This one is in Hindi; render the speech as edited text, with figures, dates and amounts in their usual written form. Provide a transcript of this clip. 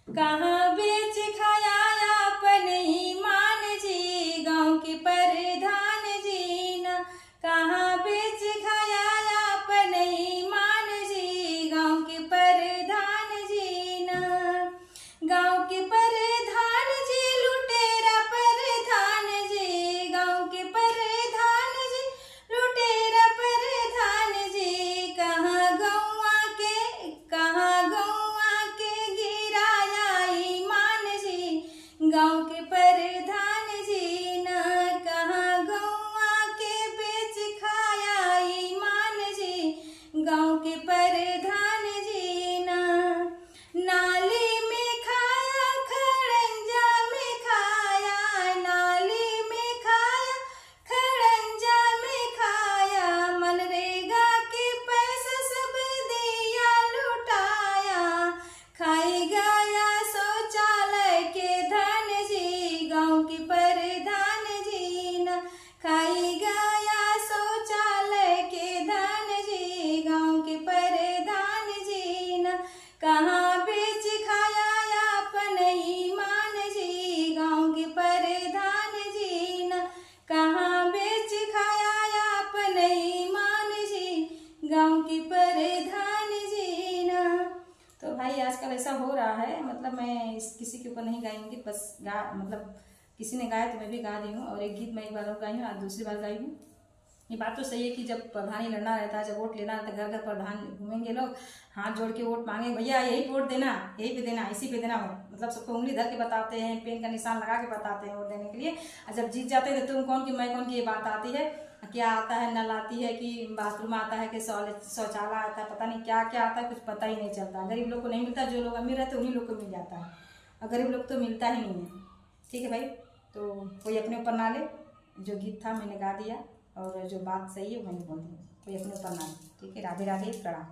कहाँ बेच खाया अपन ईमान जी, गाँव के प्रधान जी ना। कहाँ बेच खाया अपन ईमान जी, गाँव के प्रधान जी ना। गाँव के प्रधान जी लुटेरा प्रधान जी, गाँव के प्रधान जी लुटेरा प्रधान जी। कहाँ गौआ के गिराया ईमान जी, गाँव के प्रधान जी ना। कहाँ गौआ के बेच खाया ईमान जी, गाँव के प्रधान जी ना। नाली में खाया खड़ंजा में खाया, नाली में खाया खड़ंजा में खाया। मनरेगा के पैसा सब दिया लुटाया, खाई गया शौचालय के धन जी, गाँव के प्रधान जी ना। खाई गया शौचालय के धन जी, गाँव के प्रधान जी ना। कहाँ बेच खाया अपन ईमान जी, गाँव के प्रधान जी ना। कहाँ बेच खाया अपन ईमान जी, गाँव के प्रधान जी ना। तो भाई आजकल ऐसा हो रहा है, मतलब मैं किसी के ऊपर नहीं गाऊंगी, बस मतलब किसी ने गाया तो मैं भी गा दी हूँ। और एक गीत मैं एक बार और गाई हूँ, आज दूसरी बार गाई हूँ। ये बात तो सही है कि जब प्रधानी लड़ना रहता है, जब वोट लेना रहता है, घर घर प्रधान घूमेंगे लोग, हाथ जोड़ के वोट मांगे, भैया यही वोट देना, यही पे देना, इसी पे देना। मतलब सबको उंगली धर के बताते हैं, पेन का निशान लगा के बताते हैं वोट देने के लिए। और जब जीत जाते हैं तो तुम कौन की मैं कौन की ये बात आती है। क्या आता है, नल आती है कि बाथरूम आता है कि शौचालय आता है, पता नहीं क्या क्या आता है, कुछ पता ही नहीं चलता। गरीब लोग को नहीं मिलता, जो लोग अमीर रहते हैं उन्हीं लोग को मिल जाता है, और गरीब लोग तो मिलता ही नहीं है। ठीक है भाई, तो कोई अपने ऊपर ना ले, जो गीत था मैंने गा दिया, और जो बात सही है मैंने बोल दी, कोई अपने ऊपर ना ले। ठीक है, राधे राधे, प्रणाम।